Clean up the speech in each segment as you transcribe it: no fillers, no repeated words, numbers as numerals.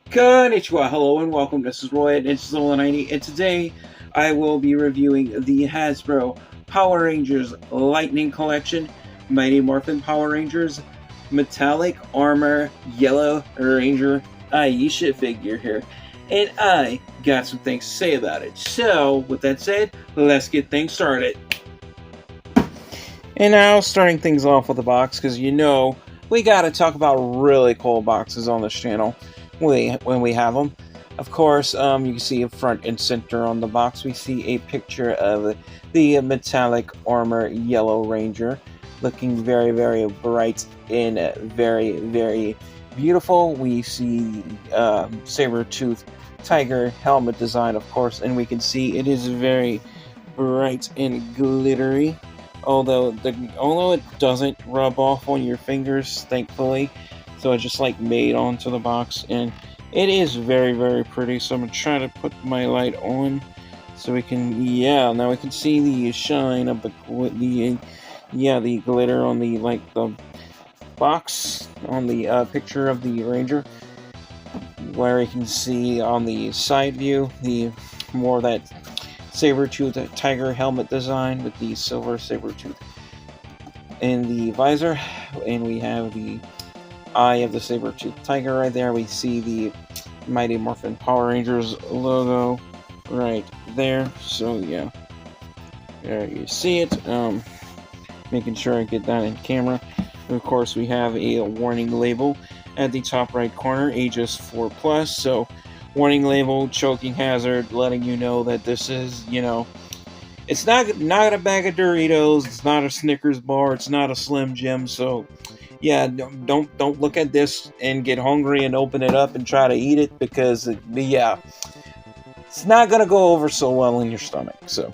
Konnichiwa, hello and welcome. This is Roy at Ninja90, and today I will be reviewing the Hasbro Power Rangers Lightning Collection, Mighty Morphin Power Rangers, Metallic Armor Yellow Ranger Aisha figure here. And I got some things to say about it. So, with that said, let's get things started. And now, starting things off with the box, because you know, we gotta talk about really cool boxes on this channel when we have them. Of course, you can see front and center on the box, we see a picture of the Metallic Armor Yellow Ranger, looking very, very bright and very, very beautiful. We see saber-tooth tiger helmet design, of course, and we can see it is very bright and glittery. Although it doesn't rub off on your fingers, thankfully, so it's just like made onto the box, and it is very, very pretty. So I'm gonna try to put my light on so we can, now we can see the shine of the glitter on the the box on the picture of the Ranger, where you can see on the side view the more that saber-tooth tiger helmet design with the silver saber-tooth in the visor, and we have the eye of the saber-tooth tiger right there. We see the Mighty Morphin Power Rangers logo right there. So yeah, there you see it. Making sure I get that in camera. And of course, we have a warning label at the top right corner, ages 4+. So warning label, choking hazard, letting you know that this is, it's not a bag of Doritos, it's not a Snickers bar, it's not a Slim Jim. So yeah, don't look at this and get hungry and open it up and try to eat it, because it's not gonna go over so well in your stomach. So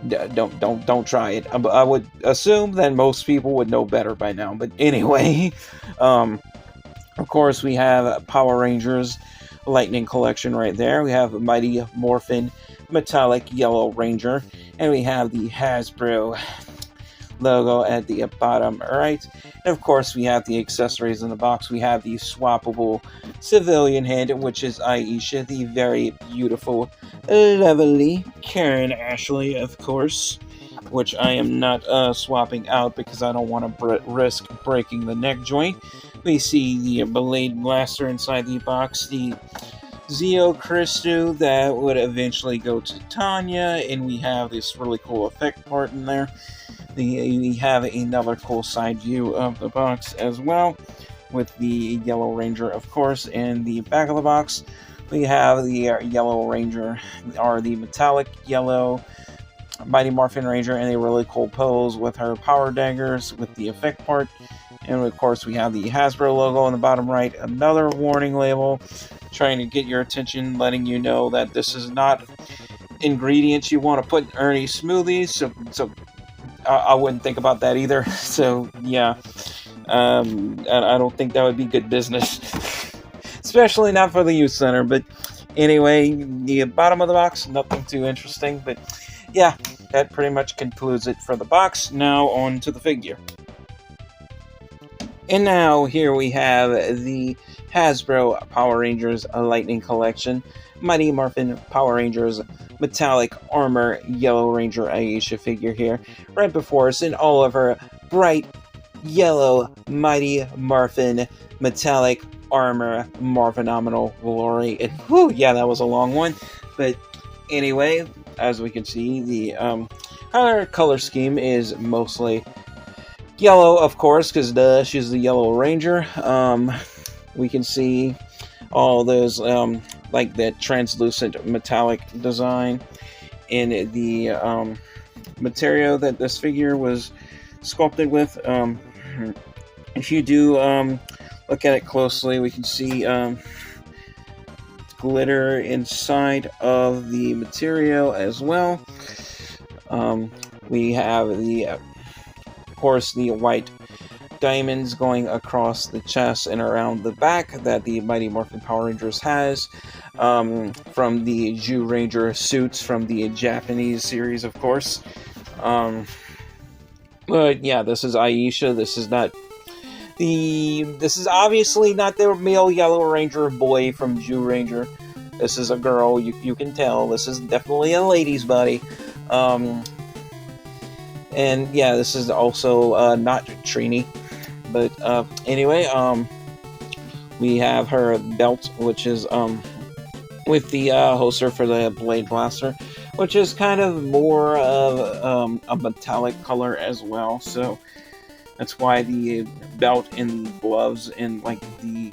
don't try it. I would assume that most people would know better by now, but anyway, of course we have Power Rangers Lightning Collection right there. We have Mighty Morphin Metallic Yellow Ranger, and we have the Hasbro logo at the bottom right. And of course, we have the accessories in the box. We have the swappable civilian head, which is Aisha, the very beautiful, lovely Karen Ashley, of course, which I am not swapping out because I don't want to risk breaking the neck joint. We see the Blade Blaster inside the box, the Zeo Christu that would eventually go to Tanya, and we have this really cool effect part in there. We have another cool side view of the box as well, with the Yellow Ranger, of course. In the back of the box, we have the Yellow Ranger, or the metallic yellow Mighty Morphin Ranger, in a really cool pose with her power daggers with the effect part. And of course, we have the Hasbro logo on the bottom right, another warning label trying to get your attention, letting you know that this is not ingredients you want to put in any smoothies. So I wouldn't think about that either. So yeah, I don't think that would be good business, especially not for the youth center. But anyway, the bottom of the box, nothing too interesting. But yeah, that pretty much concludes it for the box. Now on to the figure. And now here we have the Hasbro Power Rangers Lightning Collection, Mighty Morphin Power Rangers Metallic Armor Yellow Ranger Aisha figure here, right before us in all of her bright yellow Mighty Morphin Metallic Armor Morphinomenal glory. And whew, yeah, that was a long one. But anyway, as we can see, the her color scheme is mostly yellow, of course, because she's the Yellow Ranger. We can see all those like that translucent metallic design in the material that this figure was sculpted with. If you do look at it closely, we can see glitter inside of the material as well. We have of course, the white diamonds going across the chest and around the back that the Mighty Morphin Power Rangers has, from the Jew Ranger suits from the Japanese series, of course. But yeah, this is Aisha. This is not this is obviously not the male Yellow Ranger boy from Jew Ranger. This is a girl, you can tell. This is definitely a lady's body. And yeah, this is also not Trini. But anyway, we have her belt, which is with the holster for the blade blaster, which is kind of more of a metallic color as well. So that's why the belt and the gloves and like the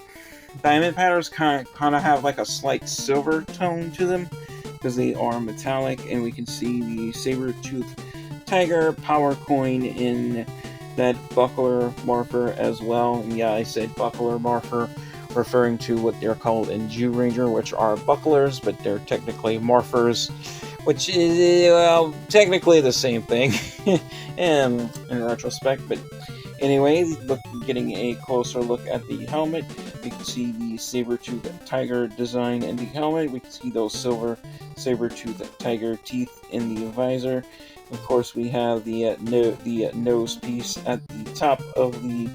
diamond patterns kind of have like a slight silver tone to them because they are metallic, and we can see the saber-tooth tiger power coin in that buckler marker as well. And yeah, I said buckler marker, referring to what they're called in Jew Ranger, which are bucklers, but they're technically morphers, which is, well, technically the same thing in retrospect. But anyway, getting a closer look at the helmet, we can see the saber-tooth tiger design in the helmet. We can see those silver saber-tooth tiger teeth in the visor. Of course, we have the nose piece at the top of the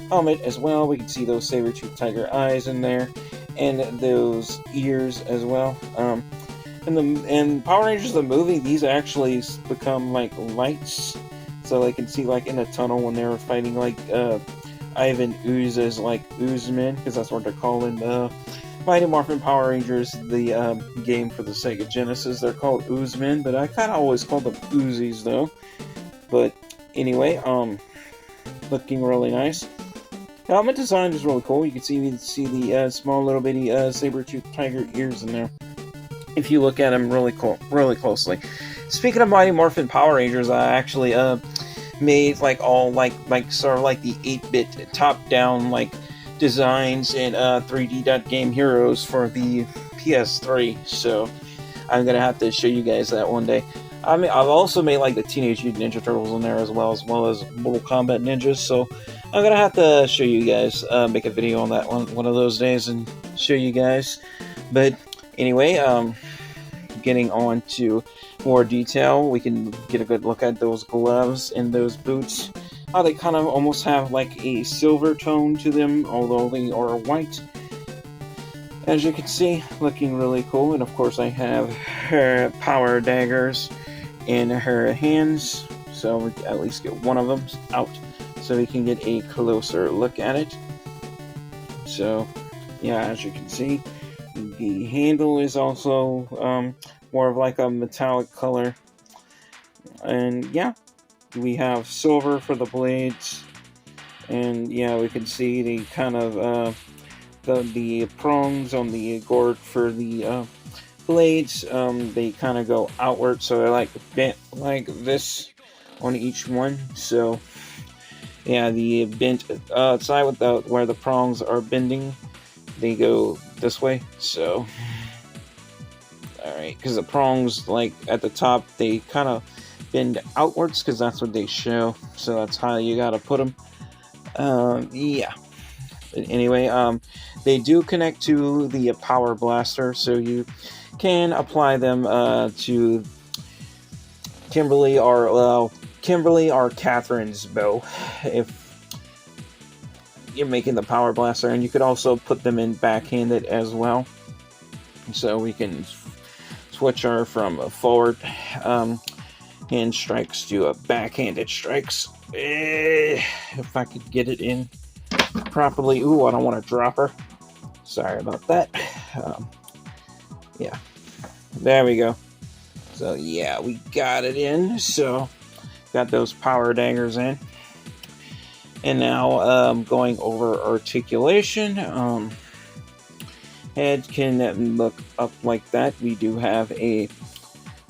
helmet as well. We can see those saber-tooth tiger eyes in there, and those ears as well. And Power Rangers the movie, these actually become like lights, so they can see like in a tunnel when they were fighting like Ivan Ooze's like Oozemen, because that's what they're calling Mighty Morphin Power Rangers, the game for the Sega Genesis. They're called Oozemen, but I kind of always call them Uzis though. But anyway, looking really nice. The helmet design is really cool. You can see the small little bitty saber-tooth tiger ears in there, if you look at them really closely. Speaking of Mighty Morphin Power Rangers, I actually made like all like sort of like the 8-bit top-down like designs in 3D Game Heroes for the PS3. So I'm gonna have to show you guys that one day. I mean, I've also made like the Teenage Mutant Ninja Turtles in there as well as Mortal Kombat Ninjas. So I'm gonna have to show you guys, make a video on that one of those days and show you guys. But anyway, getting on to more detail, we can get a good look at those gloves and those boots. How they kind of almost have like a silver tone to them, although they are white. As you can see, looking really cool. And of course I have her power daggers in her hands, so we can at least get one of them out so we can get a closer look at it. So yeah, as you can see, the handle is also more of like a metallic color. And yeah, we have silver for the blades, and yeah, we can see the kind of the prongs on the gourd for the blades. They kind of go outward, so they're like bent like this on each one. So yeah, the bent side with where the prongs are bending, they go this way. So alright, because the prongs like at the top, they kind of bend outwards because that's what they show, so that's how you gotta put them. Yeah, but anyway, they do connect to the power blaster, so you can apply them to Kimberly or Catherine's bow if you're making the power blaster, and you could also put them in backhanded as well, so we can switch her from a forward hand strikes to a backhanded strikes. If I could get it in properly. Ooh, I don't want to drop her. Sorry about that. Yeah, there we go. So yeah, we got it in. So got those power daggers in. And now going over articulation. Head can look up like that. We do have a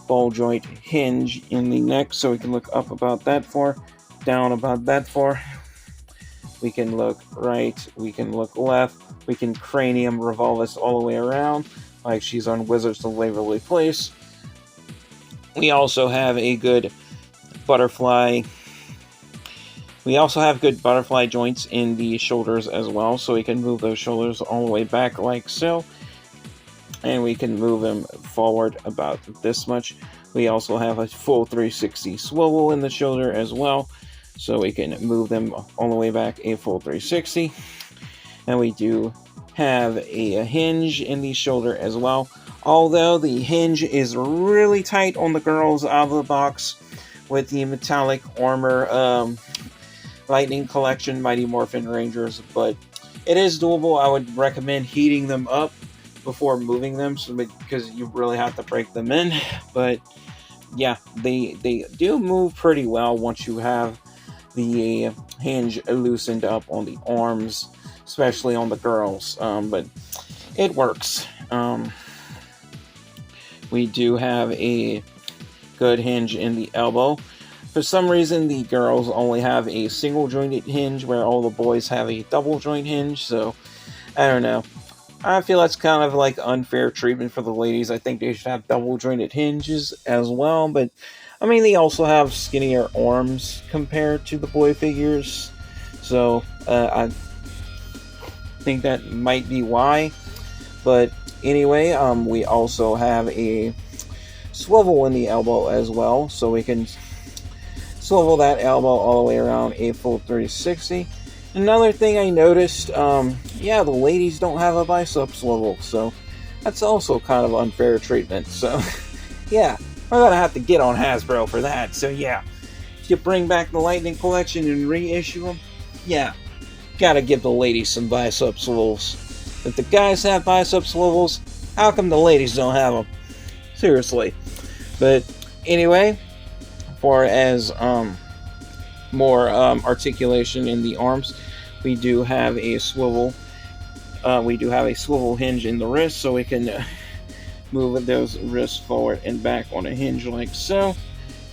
ball joint hinge in the neck, so we can look up about that far, down about that far. We can look right, we can look left, we can cranium revolve this all the way around, like she's on Wizards of Waverly Place. We also have a good butterfly. We also have good butterfly joints in the shoulders as well, so we can move those shoulders all the way back like so. And we can move them forward about this much. We also have a full 360 swivel in the shoulder as well. so we can move them all the way back a full 360. And we do have a hinge in the shoulder as well, although the hinge is really tight on the girls out of the box with the metallic armor Lightning Collection Mighty Morphin Rangers, but it is doable. I would recommend heating them up before moving them, because you really have to break them in. But yeah, they do move pretty well once you have the hinge loosened up on the arms, especially on the girls. But it works. We do have a good hinge in the elbow. For some reason, the girls only have a single jointed hinge, where all the boys have a double joint hinge. So I don't know. I feel that's kind of like unfair treatment for the ladies. I think they should have double jointed hinges as well. But I mean, they also have skinnier arms compared to the boy figures. So I think that might be why. But anyway, we also have a swivel in the elbow as well, so we can swivel that elbow all the way around a full 360. Another thing I noticed, yeah, the ladies don't have a bicep swivel, so that's also kind of unfair treatment. So yeah, we're gonna have to get on Hasbro for that. So yeah, if you bring back the Lightning Collection and reissue them, yeah, gotta give the ladies some bicep swivels. If the guys have bicep swivels, how come the ladies don't have them? Seriously. But anyway, far as more articulation in the arms, we do have a swivel. We do have a swivel hinge in the wrist, so we can move those wrists forward and back on a hinge like so,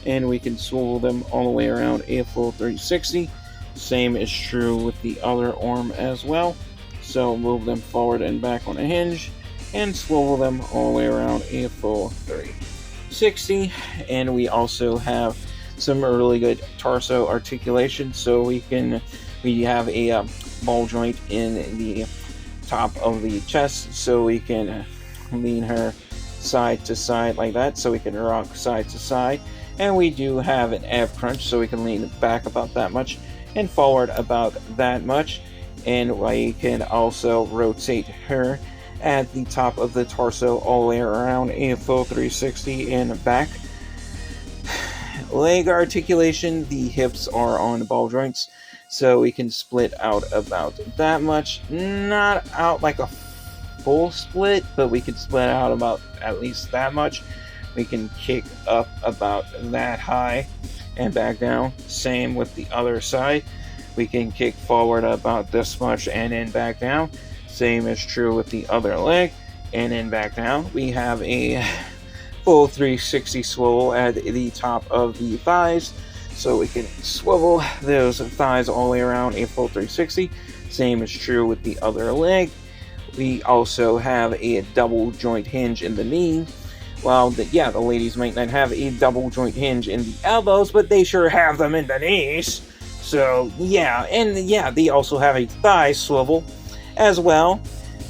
and we can swivel them all the way around a full 360. Same is true with the other arm as well. So move them forward and back on a hinge, and swivel them all the way around a full 360. And we also have some really good torso articulation, so we have a ball joint in the top of the chest, so we can lean her side to side like that, so we can rock side to side. And we do have an ab crunch, so we can lean back about that much and forward about that much. And we can also rotate her at the top of the torso all the way around a full 360 and back. Leg articulation, the hips are on ball joints, so we can split out about that much. Not out like a full split, but we can split out about at least that much. We can kick up about that high and back down. Same with the other side. We can kick forward about this much and then back down. Same is true with the other leg, and then back down. We have a full 360 swivel at the top of the thighs, so we can swivel those thighs all the way around a full 360. Same is true with the other leg. We also have a double joint hinge in the knee. Well, the ladies might not have a double joint hinge in the elbows, but they sure have them in the knees. So yeah, and yeah, they also have a thigh swivel as well,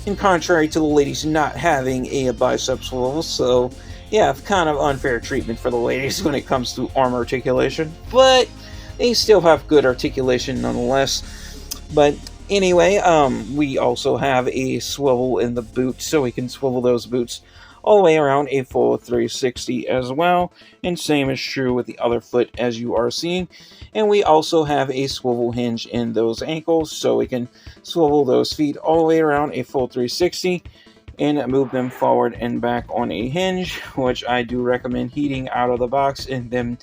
in contrary to the ladies not having a bicep swivel. So yeah, kind of unfair treatment for the ladies when it comes to arm articulation, but they still have good articulation nonetheless. But anyway, we also have a swivel in the boot, so we can swivel those boots all the way around a full 360 as well, and same is true with the other foot as you are seeing. And we also have a swivel hinge in those ankles, so we can swivel those feet all the way around a full 360 and move them forward and back on a hinge, which I do recommend heating out of the box and then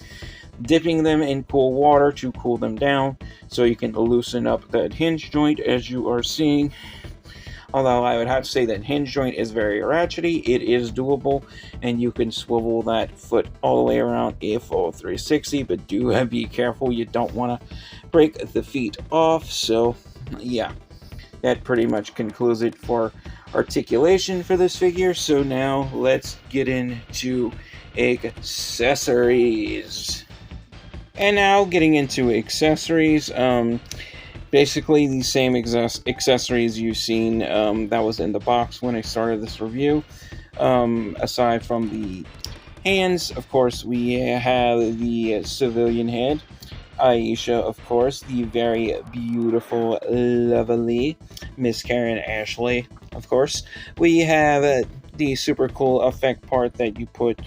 dipping them in cool water to cool them down, so you can loosen up that hinge joint as you are seeing. Although I would have to say that hinge joint is very ratchety, it is doable, and you can swivel that foot all the way around a full 360, but do be careful, you don't want to break the feet off. So yeah, that pretty much concludes it for articulation for this figure. So now let's get into accessories. And now getting into accessories, basically the same accessories you've seen that was in the box when I started this review. Aside from the hands, of course, we have the civilian head, Aisha, of course, the very beautiful, lovely Miss Karen Ashley, of course. We have the super cool effect part that you put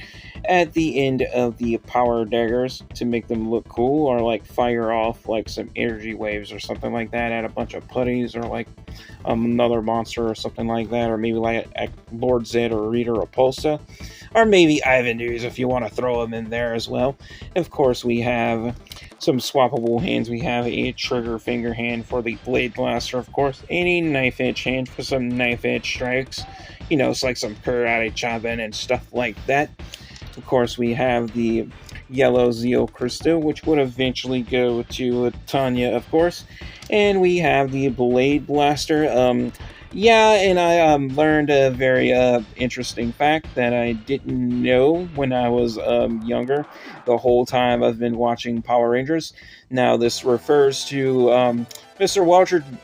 at the end of the power daggers to make them look cool, or like fire off like some energy waves or something like that at a bunch of putties, or like another monster or something like that, or maybe like a Lord Zed or Rita Repulsa, or maybe Ivan News if you want to throw them in there as well. Of course, we have some swappable hands. We have a trigger finger hand for the blade blaster, of course, any knife edge hand for some knife edge strikes. You know, it's like some karate chopping and stuff like that. Of course, we have the yellow Zeo Crystal, which would eventually go to Tanya, of course. And we have the Blade Blaster. Yeah, and I learned a very interesting fact that I didn't know when I was younger. The whole time I've been watching Power Rangers. Now, this refers to Mr.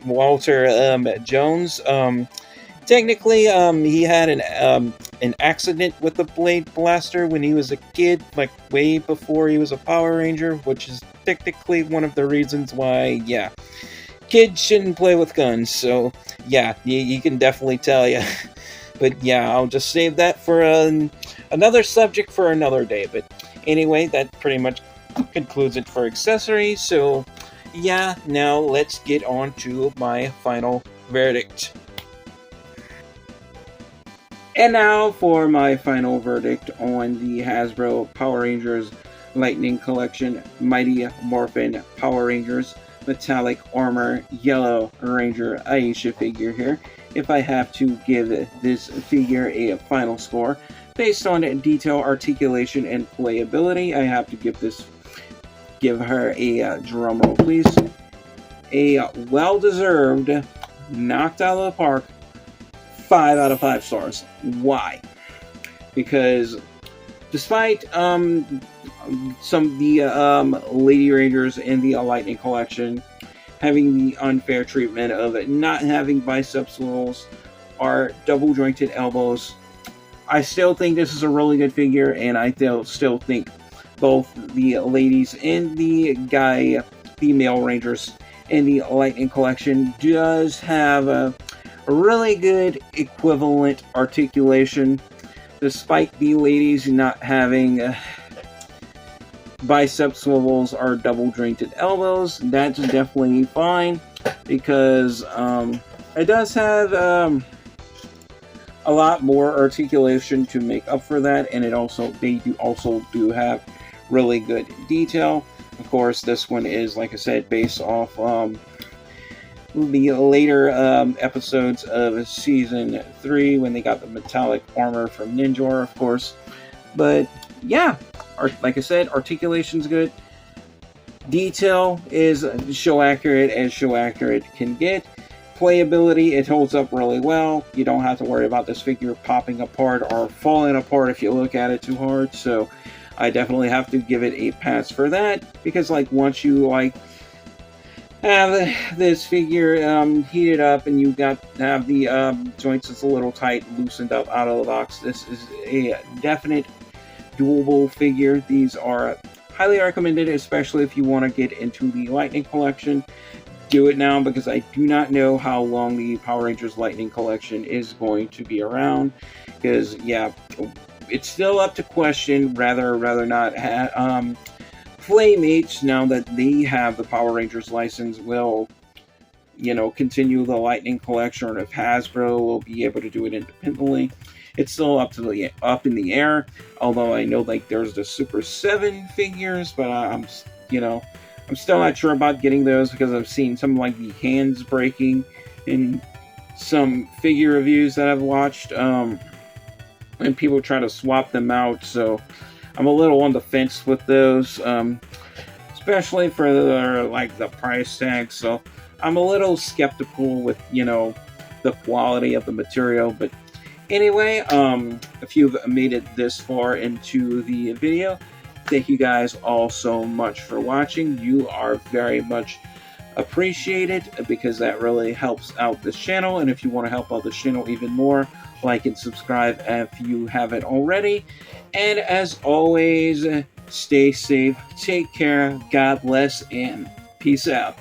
Walter Jones. Technically, he had an accident with the Blade Blaster when he was a kid, like way before he was a Power Ranger, which is technically one of the reasons why, yeah, kids shouldn't play with guns. So, yeah, you can definitely tell, yeah. But yeah, I'll just save that for another subject for another day. But anyway, that pretty much concludes it for accessories. So, yeah, now let's get on to my final verdict. And now for my final verdict on the Hasbro Power Rangers Lightning Collection Mighty Morphin Power Rangers Metallic Armor Yellow Ranger Aisha figure here. If I have to give this figure a final score based on detail, articulation, and playability, I have to give her a drum roll, please. A well-deserved, knocked out of the park, 5 out of 5 stars. Why? Because despite some of the Lady Rangers in the Lightning Collection having the unfair treatment of not having bicep swivels or double jointed elbows, I still think this is a really good figure, and I still think both the ladies and the female Rangers in the Lightning Collection does have a really good equivalent articulation, despite the ladies not having bicep swivels or double jointed elbows. That's definitely fine, because it does have a lot more articulation to make up for that, and they also do have really good detail. Of course, this one is, like I said, based off the later episodes of season 3 when they got the metallic armor from Ninjor, of course. But yeah, like I said, articulation's good. Detail is show accurate as show accurate can get. Playability, it holds up really well. You don't have to worry about this figure popping apart or falling apart if you look at it too hard. So I definitely have to give it a pass for that, because like once you have this figure heated up and you have the joints that's a little tight, loosened up out of the box, this is a definite doable figure. These are highly recommended, especially if you want to get into the Lightning Collection. Do it now, because I do not know how long the Power Rangers Lightning Collection is going to be around. Because yeah, it's still up to question rather not Playmates, now that they have the Power Rangers license, will continue the Lightning Collection, or if Hasbro will be able to do it independently. It's still up in the air. Although I know like there's the Super 7 figures, but I'm still not sure about getting those, because I've seen some like the hands breaking in some figure reviews that I've watched, and people try to swap them out. So I'm a little on the fence with those, especially for the price tag. So I'm a little skeptical with the quality of the material. But anyway, if you've made it this far into the video, thank you guys all so much for watching. You are very much appreciated, because that really helps out this channel. And if you want to help out this channel even more, like and subscribe if you haven't already. And as always, stay safe, take care, God bless, and peace out.